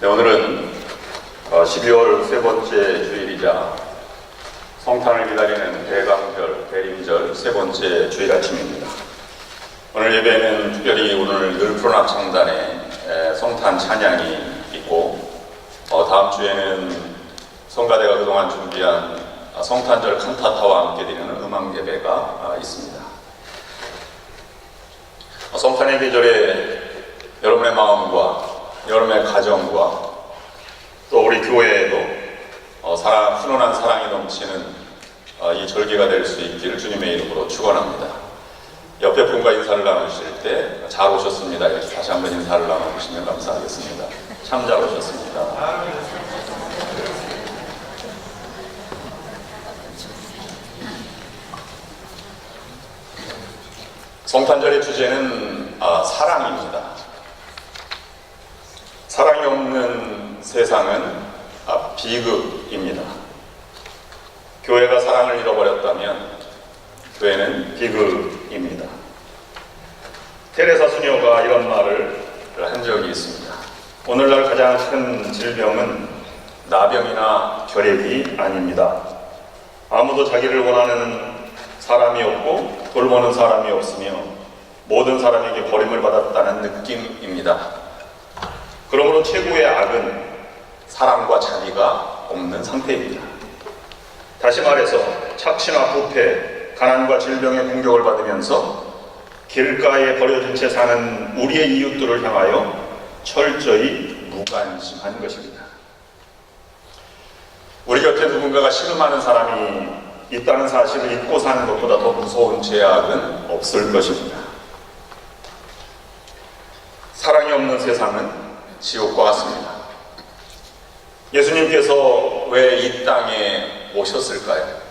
네, 오늘은 12월 세 번째 주일이자 성탄을 기다리는 대강절, 대림절 세 번째 주일 아침입니다. 오늘 예배는 특별히 오늘 늘푸른 창단에 성탄 찬양이 있고 다음 주에는 성가대가 그동안 준비한 성탄절 칸타타와 함께 드리는 음악 예배가 있습니다. 성탄의 계절에 여러분의 마음과 여러분의 가정과 또 우리 교회에도 훈훈한 사랑이 넘치는 이 절기가 될 수 있기를 주님의 이름으로 축원합니다. 옆에 분과 인사를 나누실 때 잘 오셨습니다. 이렇게 다시 한번 인사를 나눠주시면 감사하겠습니다. 참 잘 오셨습니다. 성탄절의 주제는 사랑입니다. 사랑이 없는 세상은 비극입니다. 교회가 사랑을 잃어버렸다면 교회는 비극입니다. 테레사 수녀가 이런 말을 한 적이 있습니다. 오늘날 가장 큰 질병은 나병이나 결핵이 아닙니다. 아무도 자기를 원하는 사람이 없고 돌보는 사람이 없으며 모든 사람에게 버림을 받았다는 느낌입니다. 그러므로 최고의 악은 사랑과 자비가 없는 상태입니다. 다시 말해서 착취나 부패, 가난과 질병의 공격을 받으면서 길가에 버려진 채 사는 우리의 이웃들을 향하여 철저히 무관심한 것입니다. 우리 곁에 누군가가 신음하는 사람이 있다는 사실을 잊고 사는 것보다 더 무서운 죄악은 없을 것입니다. 사랑이 없는 세상은 지옥과 같습니다. 예수님께서 왜 이 땅에 오셨을까요?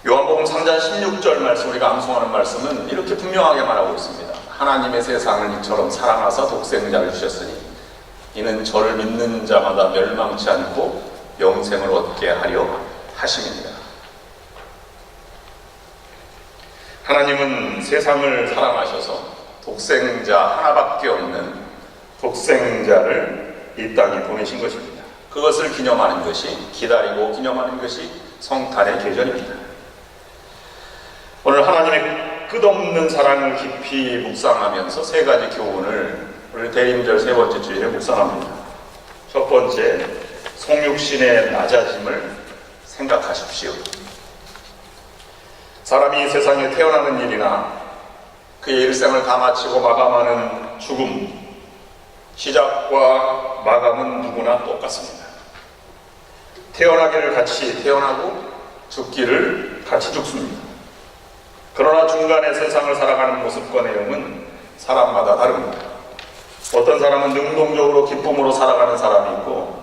요한복음 3장 16절 말씀, 우리가 암송하는 말씀은 이렇게 분명하게 말하고 있습니다. 하나님의 세상을 이처럼 사랑하사 독생자를 주셨으니 이는 저를 믿는 자마다 멸망치 않고 영생을 얻게 하려 하심이니라. 하나님은 세상을 사랑하셔서 독생자 하나밖에 없는 독생자를 이 땅에 보내신 것입니다. 그것을 기념하는 것이, 기다리고 기념하는 것이 성탄의 계절입니다. 오늘 하나님의 끝없는 사랑을 깊이 묵상하면서 세 가지 교훈을 오늘 대림절 세 번째 주일에 묵상합니다. 첫 번째, 성육신의 낮아짐을 생각하십시오. 사람이 세상에 태어나는 일이나 그의 일생을 다 마치고 마감하는 죽음, 시작과 마감은 누구나 똑같습니다. 태어나기를 같이 태어나고 죽기를 같이 죽습니다. 그러나 중간에 세상을 살아가는 모습과 내용은 사람마다 다릅니다. 어떤 사람은 능동적으로 기쁨으로 살아가는 사람이 있고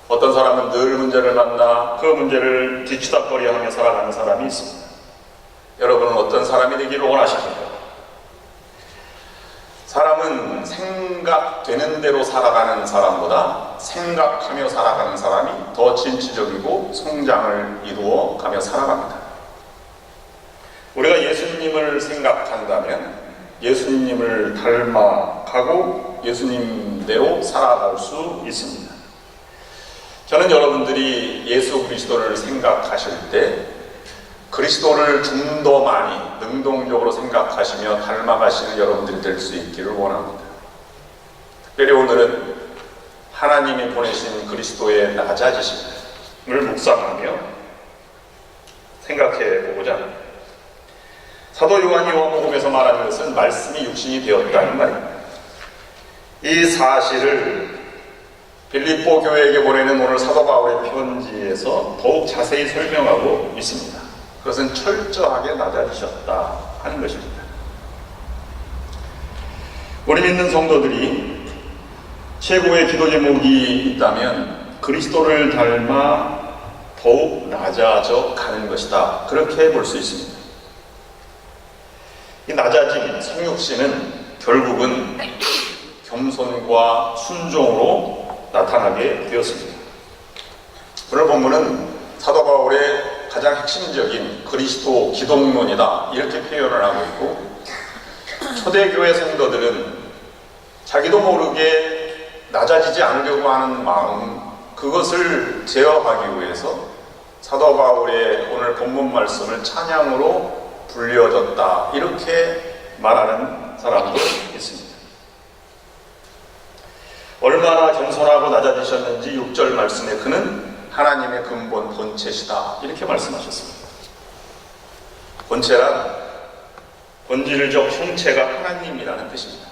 어떤 사람은 늘 문제를 만나 그 문제를 뒤치다꺼리하며 살아가는 사람이 있습니다. 여러분은 어떤 사람이 되기를 원하십니까? 사람은 생각되는 대로 살아가는 사람보다 생각하며 살아가는 사람이 더 진취적이고 성장을 이루어 가며 살아갑니다. 우리가 예수님을 생각한다면 예수님을 닮아가고 예수님대로 살아갈 수 있습니다. 저는 여러분들이 예수 그리스도를 생각하실 때 그리스도를 좀 더 많이 능동적으로 생각하시며 닮아가시는 여러분들이 될 수 있기를 원합니다. 특별히 오늘은 하나님이 보내신 그리스도의 낮아지심을 묵상하며 생각해 보고자 합니다. 사도 요한이 요한복음에서 말하는 것은 말씀이 육신이 되었다는 말입니다. 이 사실을 빌립보 교회에게 보내는 오늘 사도 바울의 편지에서 더욱 자세히 설명하고 있습니다. 그것은 철저하게 낮아지셨다 하는 것입니다. 우리 믿는 성도들이 최고의 기도 제목이 있다면 그리스도를 닮아 더욱 낮아져 가는 것이다. 그렇게 볼 수 있습니다. 이 낮아진 성육신은 결국은 겸손과 순종으로 나타나게 되었습니다. 오늘 본문은 사도 바울의 가장 핵심적인 그리스도 기독론이다 이렇게 표현을 하고 있고 초대교회 성도들은 자기도 모르게 낮아지지 않으려고 하는 마음, 그것을 제어하기 위해서 사도 바울의 오늘 본문 말씀을 찬양으로 불려졌다, 이렇게 말하는 사람도 있습니다. 얼마나 겸손하고 낮아지셨는지 6절 말씀에 그는 하나님의 근본 본체시다, 이렇게 말씀하셨습니다. 본체란 본질적 형체가 하나님이라는 뜻입니다.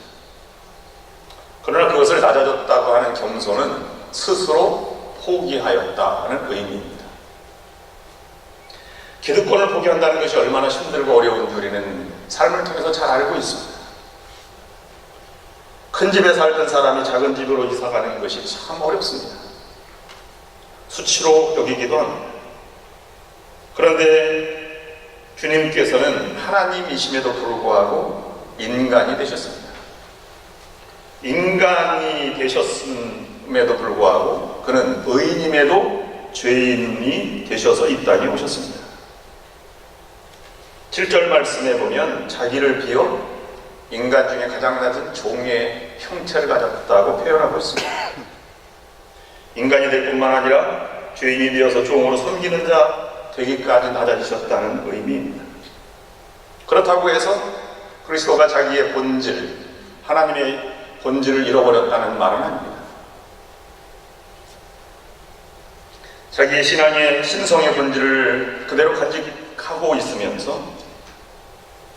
그러나 그것을 낮아졌다고 하는 겸손은 스스로 포기하였다는 의미입니다. 기득권을 포기한다는 것이 얼마나 힘들고 어려운 줄 우리는 삶을 통해서 잘 알고 있습니다. 큰 집에 살던 사람이 작은 집으로 이사가는 것이 참 어렵습니다. 수치로 여기기도 합니다. 그런데 주님께서는 하나님이심에도 불구하고 인간이 되셨습니다. 인간이 되셨음에도 불구하고 그는 의인임에도 죄인이 되셔서 이 땅에 오셨습니다. 7절 말씀에 보면 자기를 비워 인간 중에 가장 낮은 종의 형체를 가졌다고 표현하고 있습니다. 인간이 될 뿐만 아니라 죄인이 되어서 종으로 섬기는 자 되기까지 낮아지셨다는 의미입니다. 그렇다고 해서 그리스도가 자기의 본질, 하나님의 본질을 잃어버렸다는 말은 아닙니다. 자기의 신앙의 신성의 본질을 그대로 간직하고 있으면서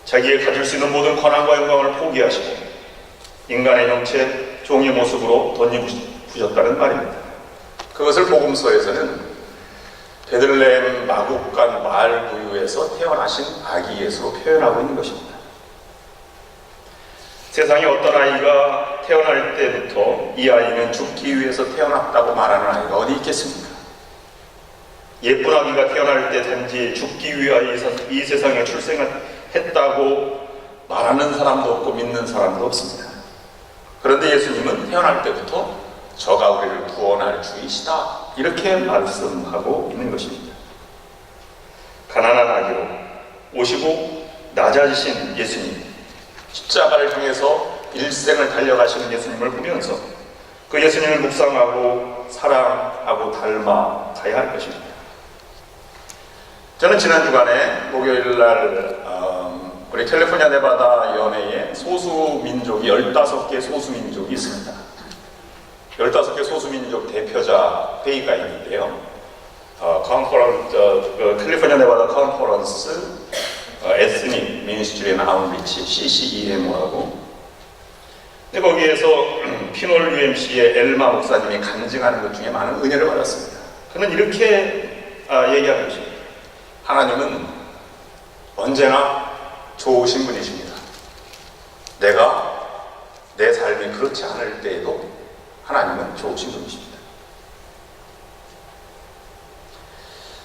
자기의 가질 수 있는 모든 권한과 영광을 포기하시고 인간의 형체, 종의 모습으로 덧입으셨다는 말입니다. 그것을 복음서에서는 베들레헴 마국간 마을 구유에서 태어나신 아기 예수로 표현하고 있는 것입니다. 세상에 어떤 아이가 태어날 때부터 이 아이는 죽기 위해서 태어났다고 말하는 아이가 어디 있겠습니까? 예쁜 아기가 태어날 때 단지 죽기 위하여 이 세상에 출생했다고 말하는 사람도 없고 믿는 사람도 없습니다. 그런데 예수님은 태어날 때부터 저가 우리를 구원할 주이시다, 이렇게 말씀하고 있는 것입니다. 가난한 아기로 오시고 낮아지신 예수님, 십자가를 통해서 일생을 달려가시는 예수님을 보면서 그 예수님을 묵상하고 사랑하고 닮아가야 할 것입니다. 저는 지난 주간에 목요일날 우리 캘리포니아 네바다 연회에 소수민족이 15개 소수민족이 있습니다. 15개 소수민족 대표자 회의가 있는데요. 캘리포니아 네바다 컨퍼런스 에스닉 미니스트리 앤 아웃리치 CCEM하고, 근데 거기에서 피놀 UMC의 엘마 목사님이 간증하는 것 중에 많은 은혜를 받았습니다. 그는 이렇게 얘기하는 것입니다. 하나님은 언제나 좋으신 분이십니다. 내가 내 삶이 그렇지 않을 때에도 하나님은 좋으신 분이십니다.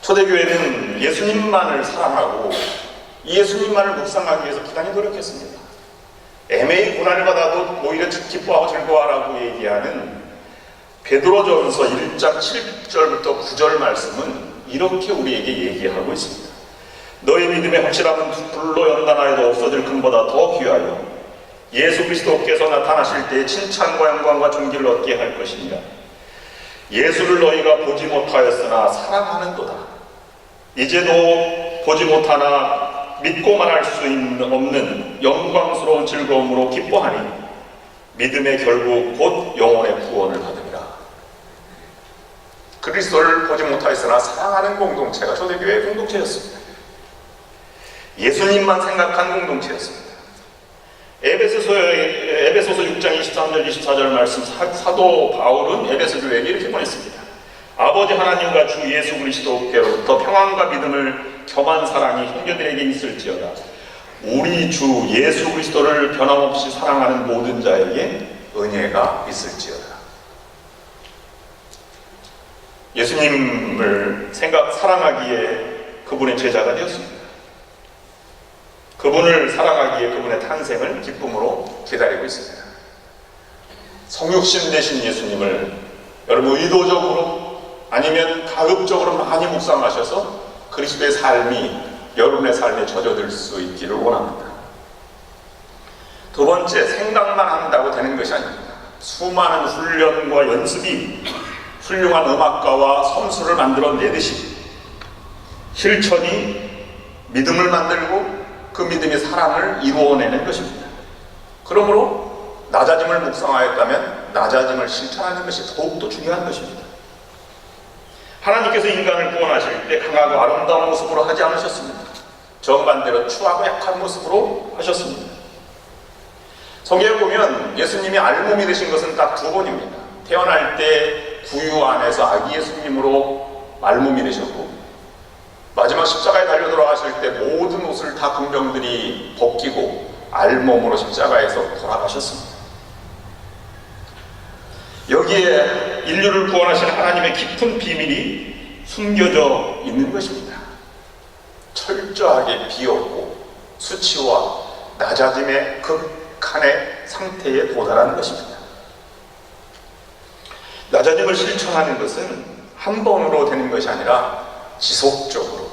초대교회는 예수님만을 사랑하고 이 예수님만을 묵상하기 위해서 부단히 노력했습니다. 애매히 고난을 받아도 오히려 기뻐하고 즐거워하라고 얘기하는 베드로전서 1장 7절부터 9절 말씀은 이렇게 우리에게 얘기하고 있습니다. 너희 믿음의 확실함은 불로 연단하여도 없어질 금보다 더 귀하여 예수 그리스도께서 나타나실 때에 칭찬과 영광과 존귀를 얻게 할 것이니라. 예수를 너희가 보지 못하였으나 사랑하는도다. 이제도 보지 못하나 믿고 말할 수 없는 영광스러운 즐거움으로 기뻐하니 믿음의 결국 곧 영혼의 구원을 받으리라. 그리스도를 보지 못하였으나 사랑하는 공동체가 초대교회의 공동체였습니다. 예수님만 생각한 공동체였습니다. 에베소서 6장 23절 24절 말씀, 사도 바울은 에베소 교회에게 이렇게 보냈습니다. 아버지 하나님과 주 예수 그리스도께로부터 평안과 믿음을 겸한 사랑이 형제들에게 있을지어다. 우리 주 예수 그리스도를 변함없이 사랑하는 모든 자에게 은혜가 있을지어다. 예수님을 사랑하기에 그분의 제자가 되었습니다. 그분을 사랑하기에 그분의 탄생을 기쁨으로 기다리고 있습니다. 성육신 되신 예수님을 여러분 의도적으로 아니면 가급적으로 많이 묵상하셔서 그리스도의 삶이 여러분의 삶에 젖어들 수 있기를 원합니다. 두 번째, 생각만 한다고 되는 것이 아닙니다. 수많은 훈련과 연습이 훌륭한 음악가와 선수를 만들어내듯이 실천이 믿음을 만들고 그 믿음이 사랑을 이루어내는 것입니다. 그러므로 낮아짐을 묵상하였다면 낮아짐을 실천하는 것이 더욱더 중요한 것입니다. 하나님께서 인간을 구원하실 때 강하고 아름다운 모습으로 하지 않으셨습니다. 정반대로 추하고 약한 모습으로 하셨습니다. 성경에 보면 예수님이 알몸이 되신 것은 딱 두 번입니다. 태어날 때 구유 안에서 아기 예수님으로 알몸이 되셨고, 마지막 십자가에 달려 돌아가실 때 모든 옷을 다 군병들이 벗기고 알몸으로 십자가에서 돌아가셨습니다. 여기에 인류를 구원하신 하나님의 깊은 비밀이 숨겨져 있는 것입니다. 철저하게 비었고 수치와 낮아짐의 극한의 상태에 도달하는 것입니다. 낮아짐을 실천하는 것은 한 번으로 되는 것이 아니라 지속적으로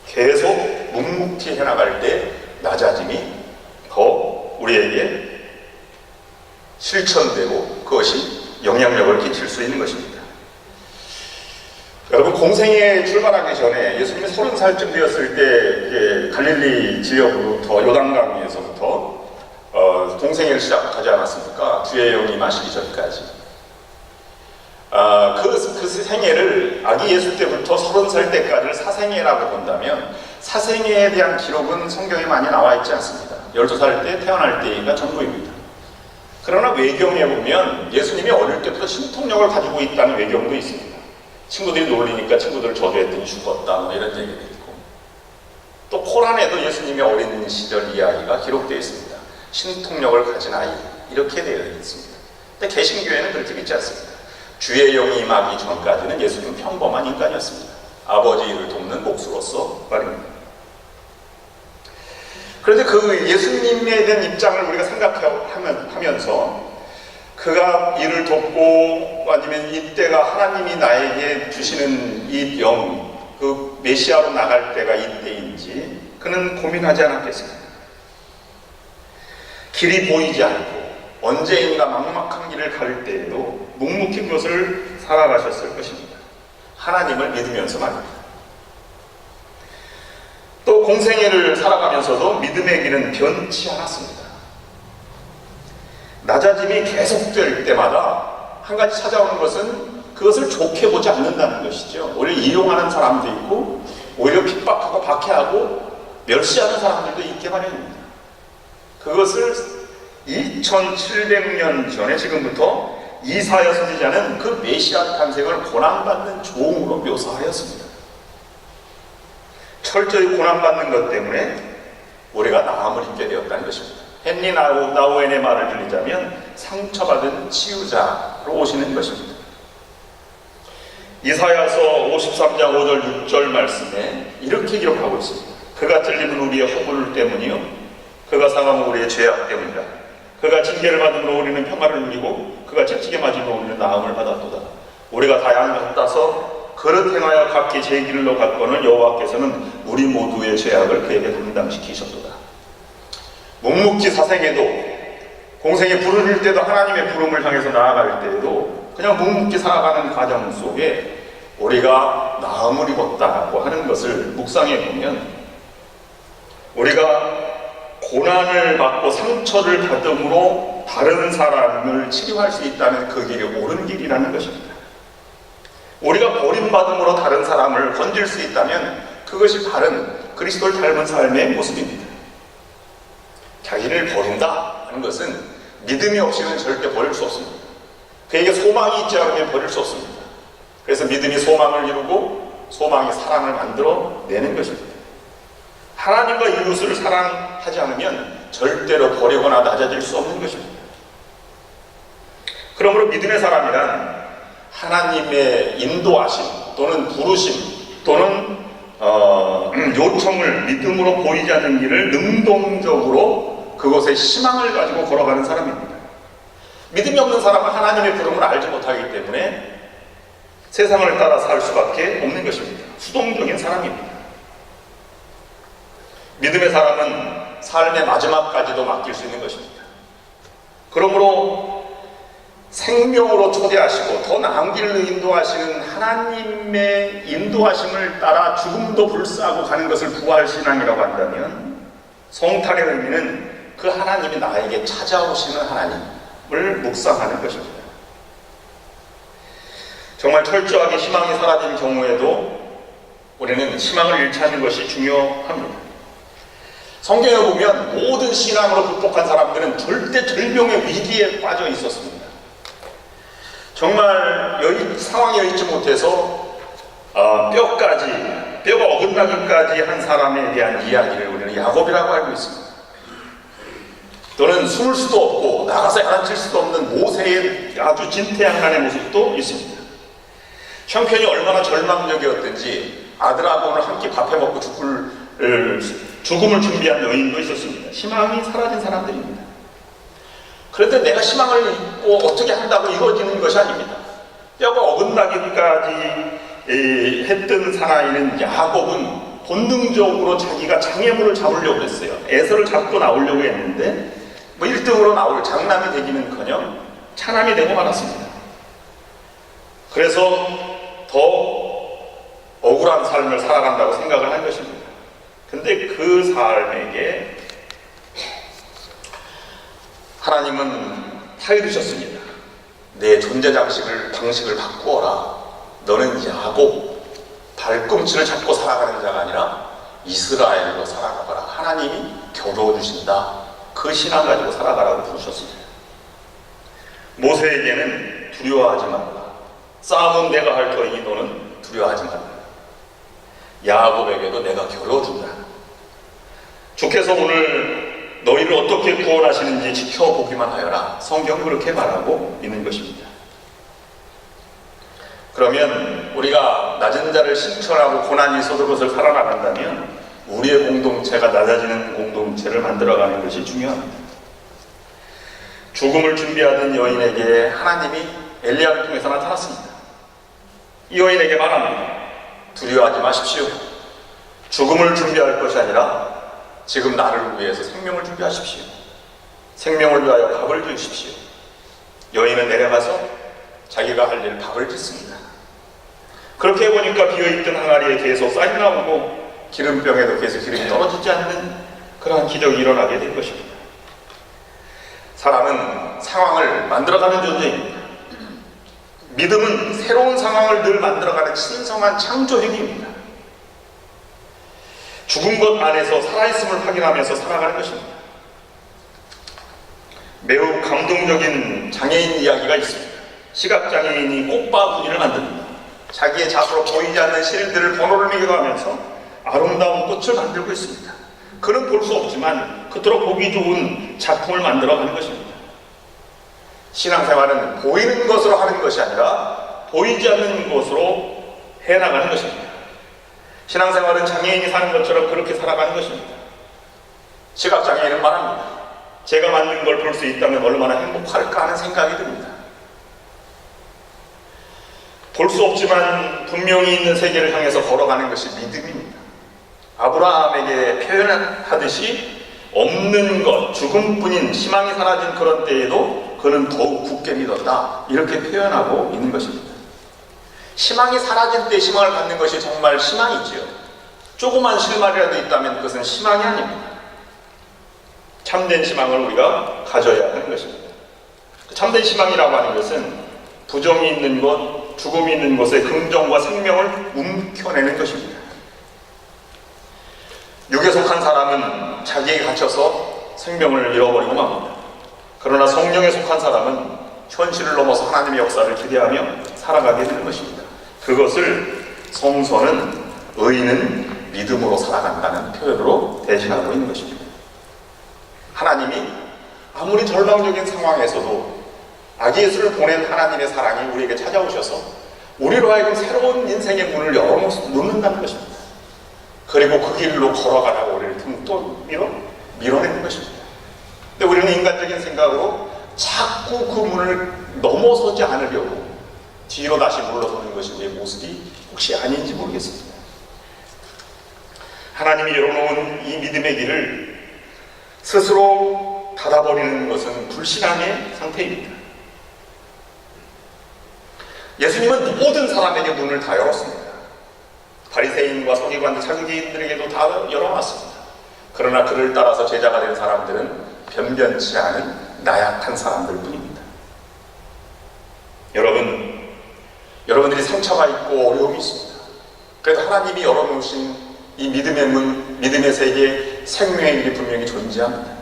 계속 묵묵히 해나갈 때 낮아짐이 더 우리에게 실천되고 그것이 영향력을 끼칠 수 있는 것입니다. 여러분, 공생에 출발하기 전에 예수님이 30살쯤 되었을 때 갈릴리 지역으로부터 요단강에서부터 공생애를 시작하지 않았습니까? 주의 영이 마시기 전까지. 그 생애를 아기 예수 때부터 30살 때까지를 사생애라고 본다면 사생애에 대한 기록은 성경에 많이 나와 있지 않습니다. 12살 때 태어날 때가 전부입니다. 그러나 외경에 보면 예수님이 어릴 때부터 신통력을 가지고 있다는 외경도 있습니다. 친구들이 놀리니까 친구들을 저주했더니 죽었다, 뭐 이런 얘기도 있고, 또 코란에도 예수님의 어린 시절 이야기가 기록되어 있습니다. 신통력을 가진 아이, 이렇게 되어 있습니다. 근데 개신교회는 그렇게 믿지 않습니다. 주의 영이 임하기 전까지는 예수님은 평범한 인간이었습니다. 아버지 일을 돕는 목수로서 말입니다. 그런데 그 예수님에 대한 입장을 우리가 생각하면서 그가 일을 돕고 아니면 이때가 하나님이 나에게 주시는 이 영, 그 메시아로 나갈 때가 이때인지 그는 고민하지 않았겠습니까? 길이 보이지 않고 언제인가 막막한 길을 갈 때에도 묵묵히 그것을 살아가셨을 것입니다. 하나님을 믿으면서 말입니다. 또 공생애를 살아가면서도 믿음의 길은 변치 않았습니다. 낮아짐이 계속될 때마다 한 가지 찾아오는 것은 그것을 좋게 보지 않는다는 것이죠. 오히려 이용하는 사람도 있고 오히려 핍박하고 박해하고 멸시하는 사람들도 있게 마련입니다. 그것을 2700년 전에 지금부터 이사야 선지자는 그 메시아 탄생을 고난받는 종으로 묘사하였습니다. 철저히 고난받는 것 때문에 우리가 나음을 입게 되었다는 것입니다. 헨리 나우엔의 말을 들리자면 상처받은 치유자로 오시는 것입니다. 이사야서 53장 5절 6절 말씀에 이렇게 기록하고 있습니다. 그가 찔림은 우리의 허물 때문이요 그가 상함은 우리의 죄악 때문이다. 그가 징계를 받음으로 우리는 평화를 누리고 그가 채찍에 맞음으로 우리는 나음을 받았도다. 우리가 다양한 같아서 그릇 행하여 각기 제 길로 갔거늘 여호와께서는 우리 모두의 죄악을 그에게 담당시키셨도다. 묵묵히 사생에도 공생에 부르실 때도 하나님의 부름을 향해서 나아갈 때에도 그냥 묵묵히 살아가는 과정 속에 우리가 나음을 입었다고 하는 것을 묵상해 보면 우리가 고난을 받고 상처를 받음으로 다른 사람을 치료할 수 있다는 그 길이 옳은 길이라는 것입니다. 우리가 버림받음으로 다른 사람을 건질 수 있다면 그것이 바른 그리스도를 닮은 삶의 모습입니다. 자기를 버린다 하는 것은 믿음이 없이는 절대 버릴 수 없습니다. 그에게 소망이 있지 않으면 버릴 수 없습니다. 그래서 믿음이 소망을 이루고 소망이 사랑을 만들어 내는 것입니다. 하나님과 이웃을 사랑하지 않으면 절대로 버리거나 낮아질 수 없는 것입니다. 그러므로 믿음의 사람이란 하나님의 인도하심 또는 부르심 또는 요청을 믿음으로 보이지 않는 길을 능동적으로 그것에 희망을 가지고 걸어가는 사람입니다. 믿음이 없는 사람은 하나님의 부름을 알지 못하기 때문에 세상을 따라 살 수밖에 없는 것입니다. 수동적인 사람입니다. 믿음의 사람은 삶의 마지막까지도 맡길 수 있는 것입니다. 그러므로 생명으로 초대하시고 더 나은 길로 인도하시는 하나님의 인도하심을 따라 죽음도 불사하고 가는 것을 부활신앙이라고 한다면, 성탄의 의미는 그 하나님이 나에게 찾아오시는 하나님을 묵상하는 것입니다. 정말 철저하게 희망이 사라진 경우에도 우리는 희망을 잃지 않는 것이 중요합니다. 성경에 보면 모든 신앙으로 극복한 사람들은 절대 절명의 위기에 빠져 있었습니다. 정말 상황에 여의치 못해서 뼈가 어긋나기까지 한 사람에 대한 이야기를 우리는 야곱이라고 알고 있습니다. 또는 숨을 수도 없고 나가서 야단칠 수도 없는 모세의 아주 진퇴양난의 모습도 있습니다. 형편이 얼마나 절망적이었든지 아들하고는 한 끼 밥 해먹고 죽음을 준비한 여인도 있었습니다. 희망이 사라진 사람들입니다. 그런데 내가 희망을 잊고 어떻게 한다고 이루어지는 것이 아닙니다. 뼈가 어긋나기까지 했던 사나이는 야곱은 본능적으로 자기가 장애물을 잡으려고 했어요. 에서를 잡고 나오려고 했는데 1등으로 나올 장남이 되기는커녕 차남이 되고 말았습니다. 그래서 더 억울한 삶을 살아간다고 생각을 한 것입니다. 근데 그 삶에게 하나님은 타이르셨습니다. 내 존재 방식을 바꾸어라. 너는 야곱, 발꿈치를 잡고 살아가는 자가 아니라 이스라엘로 살아가거라. 하나님이 겨루어주신다. 그 신앙 가지고 살아가라고 부르셨습니다. 모세에게는 두려워하지 말라. 싸움은 내가 할 터이니 너는 두려워하지 말라. 야곱에게도 내가 겨루어준다. 주께서 오늘 너희를 어떻게 구원하시는지 지켜보기만 하여라. 성경은 그렇게 말하고 있는 것입니다. 그러면 우리가 낮은 자를 신천하고 고난이 있어도 그것을 살아나간다면 우리의 공동체가 낮아지는 공동체를 만들어가는 것이 중요합니다. 죽음을 준비하던 여인에게 하나님이 엘리야를 통해서 나타났습니다. 이 여인에게 말합니다. 두려워하지 마십시오. 죽음을 준비할 것이 아니라 지금 나를 위해서 생명을 준비하십시오. 생명을 위하여 밥을 주십시오. 여인은 내려가서 자기가 할 일 밥을 짓습니다. 그렇게 해보니까 비어있던 항아리에 계속 쌀이 나오고 기름병에도 계속 기름이 떨어지지 않는 그러한 기적이 일어나게 된 것입니다. 사람은 상황을 만들어가는 존재입니다. 믿음은 새로운 상황을 늘 만들어가는 신성한 창조 행위입니다. 죽은 것 안에서 살아있음을 확인하면서 살아가는 것입니다. 매우 감동적인 장애인 이야기가 있습니다. 시각장애인이 꽃바구니를 만듭니다. 자기의 자수로 보이지 않는 실들을 번호를 매겨가면서 아름다운 꽃을 만들고 있습니다. 그는 볼 수 없지만 그토록 보기 좋은 작품을 만들어가는 것입니다. 신앙생활은 보이는 것으로 하는 것이 아니라 보이지 않는 것으로 해나가는 것입니다. 신앙생활은 장애인이 사는 것처럼 그렇게 살아가는 것입니다. 시각장애인은 말합니다. 제가 만든 걸 볼 수 있다면 얼마나 행복할까 하는 생각이 듭니다. 볼 수 없지만 분명히 있는 세계를 향해서 걸어가는 것이 믿음입니다. 아브라함에게 표현하듯이 없는 것, 죽음뿐인 희망이 사라진 그런 때에도 그는 더욱 굳게 믿었다. 이렇게 표현하고 있는 것입니다. 희망이 사라진 때 희망을 갖는 것이 정말 희망이지요. 조그만 실마리라도 있다면 그것은 희망이 아닙니다. 참된 희망을 우리가 가져야 하는 것입니다. 참된 희망이라고 하는 것은 부정이 있는 것, 죽음이 있는 것에 긍정과 생명을 움켜내는 것입니다. 육에 속한 사람은 자기에게 갇혀서 생명을 잃어버리고 맙니다. 그러나 성령에 속한 사람은 현실을 넘어서 하나님의 역사를 기대하며 살아가게 되는 것입니다. 그것을 성서는 의인은 믿음으로 살아간다는 표현으로 대신하고 있는 것입니다. 하나님이 아무리 절망적인 상황에서도 아기 예수를 보낸 하나님의 사랑이 우리에게 찾아오셔서 우리로 하여금 새로운 인생의 문을 열어놓는다는 것입니다. 그리고 그 길로 걸어가라고 우리를 또 밀어내는 것입니다. 근데 우리는 인간적인 생각으로 자꾸 그 문을 넘어서지 않으려고 뒤로 다시 물러서는 것이 우리의 모습이 혹시 아닌지 모르겠습니다. 하나님이 열어놓은 이 믿음의 길을 스스로 닫아버리는 것은 불신앙의 상태입니다. 예수님은 모든 사람에게 문을 다 열었습니다. 바리새인과 서기관들, 사두개인들에게도 다 열어놨습니다. 그러나 그를 따라서 제자가 된 사람들은 변변치 않은 나약한 사람들 뿐입니다. 여러분들이 상처가 있고 어려움이 있습니다. 그래도 하나님이 열어놓으신 이 믿음의 문, 믿음의 세계, 생명의 길이 분명히 존재합니다.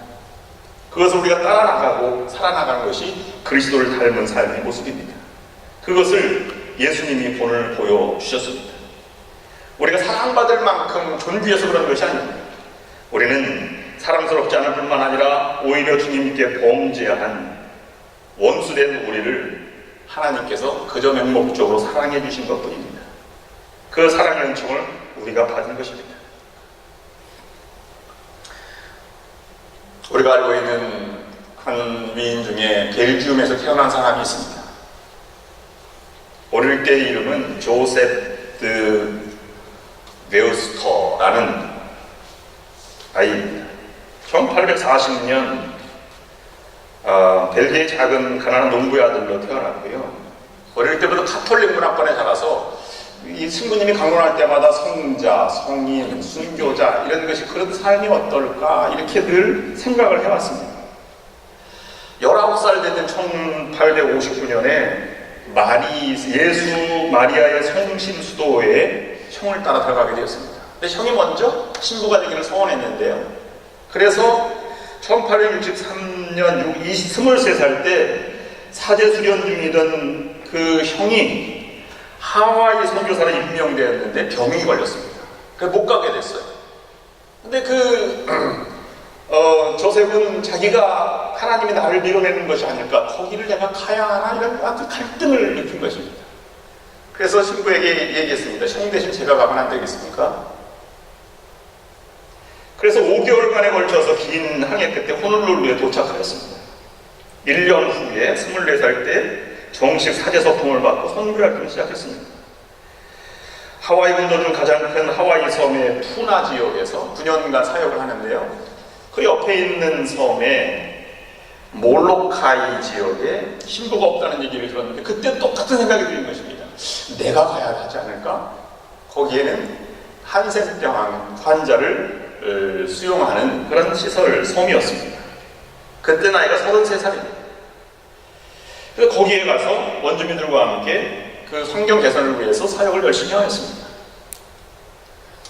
그것을 우리가 따라나가고 살아나가는 것이 그리스도를 닮은 삶의 모습입니다. 그것을 예수님이 본을 보여주셨습니다. 우리가 사랑받을 만큼 존귀해서 그런 것이 아닙니다. 우리는 사랑스럽지 않을 뿐만 아니라 오히려 주님께 범죄한 원수된 우리를 하나님께서 그저 맹목적으로 사랑해 주신 것 뿐입니다. 그 사랑의 은총을 우리가 받은 것입니다. 우리가 알고 있는 한 위인 중에 벨기움에서 태어난 사람이 있습니다. 어릴 때의 이름은 조세프 베우스터라는 아이입니다. 1840년 벨기에 작은 가난한 농부의 아들로 태어났고요. 어릴 때부터 가톨릭 문화권에 자라서 이 친구님이 강론할 때마다 성자, 성인, 순교자 이런 것이 그런 삶이 어떨까 이렇게 늘 생각을 해왔습니다. 19살 되던 1859년에 예수 마리아의 성심수도에 형을 따라 들어가게 되었습니다. 근데 형이 먼저 신부가 되기를 소원했는데요. 그래서 1863년 23살 때 사제 수련 중이던 그 형이 하와이 선교사로 임명되었는데 병이 걸렸습니다. 그래서 못 가게 됐어요. 근데 조셉은 자기가 하나님이 나를 밀어내는 것이 아닐까, 거기를 내가 가야 하나, 이런 아주 갈등을 느낀 것입니다. 그래서 신부에게 얘기했습니다. 형 대신 제가 가면 안 되겠습니까? 그래서 5개월간에 걸쳐서 긴 항해 끝에 호놀룰루에 도착하였습니다. 1년 후에 24살 때 정식 사제 서풍을 받고 선교를 활동을 시작했습니다. 하와이 군도 중 가장 큰 하와이 섬의 푸나 지역에서 9년간 사역을 하는데요. 그 옆에 있는 섬에 몰로카이 지역에 신부가 없다는 얘기를 들었는데 그때 똑같은 생각이 드는 것입니다. 내가 가야 하지 않을까? 거기에는 한센병 환자를 수용하는 그런 시설 섬이었습니다. 그때 나이가 33살입니다. 그래서 거기에 가서 원주민들과 함께 그 환경 개선을 위해서 사역을 열심히 하였습니다.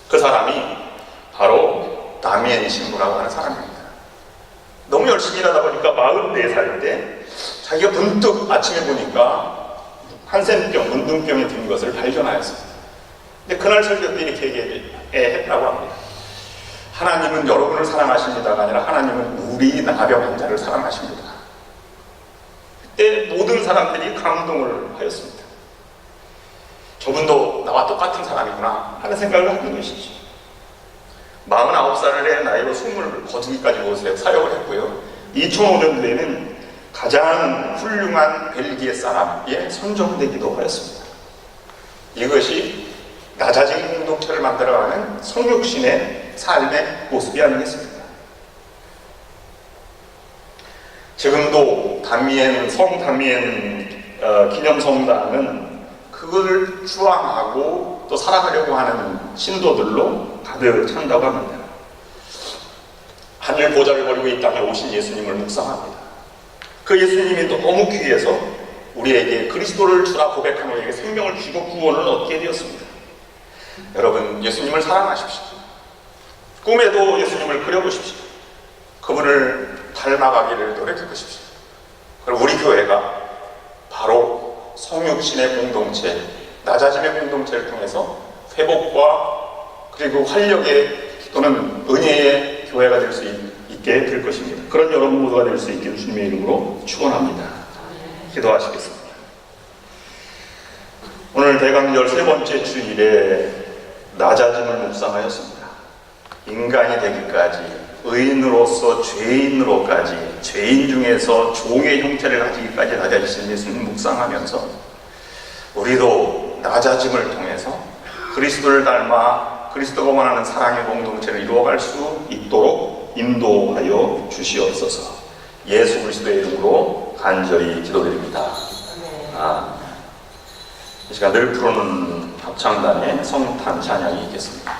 그 사람이 바로 다미엔 신부라고 하는 사람입니다. 너무 열심히 일하다 보니까 44살 때 자기가 문득 아침에 보니까 한센병, 문둥병이 든 것을 발견하였습니다. 근데 그날 설교 때 이렇게 얘기했다고 합니다. 하나님은 여러분을 사랑하십니다가 아니라 하나님은 우리 나병 환자를 사랑하십니다. 그때 모든 사람들이 감동을 하였습니다. 저분도 나와 똑같은 사람이구나 하는 생각을 하는 것이죠. 49살의 나이로 20 거두기까지 오세요. 사역을 했고요. 2005년도에는 가장 훌륭한 벨기에 사람에 선정되기도 하였습니다. 이것이 낮아진 공동체를 만들어가는 성육신의 삶의 모습이 아니겠습니까? 지금도 성 다미엔 기념성당은 그걸 추앙하고 또 사랑하려고 하는 신도들로 가득 찬다고 합니다. 하늘 보좌를 버리고 이 땅에 오신 예수님을 묵상합니다. 그 예수님이 너무 귀해서 우리에게 그리스도를 주라 고백한 우리에게 생명을 주시고 구원을 얻게 되었습니다. 여러분, 예수님을 사랑하십시오. 꿈에도 예수님을 그려보십시오. 그분을 닮아가기를 노력해보십시오. 그리고 우리 교회가 바로 성육신의 공동체, 낮아짐의 공동체를 통해서 회복과 그리고 활력의 또는 은혜의 교회가 될 수 있게 될 것입니다. 그런 여러분 모두가 될 수 있기를 주님의 이름으로 축원합니다. 기도하시겠습니다. 오늘 대강절 세 번째 주일에 낮아짐을 묵상하였습니다. 인간이 되기까지, 의인으로서 죄인으로까지, 죄인 중에서 종의 형태를 가지기까지 낮아지신 예수님 묵상하면서 우리도 낮아짐을 통해서 그리스도를 닮아 그리스도가 원하는 사랑의 공동체를 이루어갈 수 있도록 인도하여 주시옵소서. 예수 그리스도의 이름으로 간절히 기도드립니다. 아멘. 이 시간 늘 푸르는 합창단의 성탄 찬양이 있겠습니다.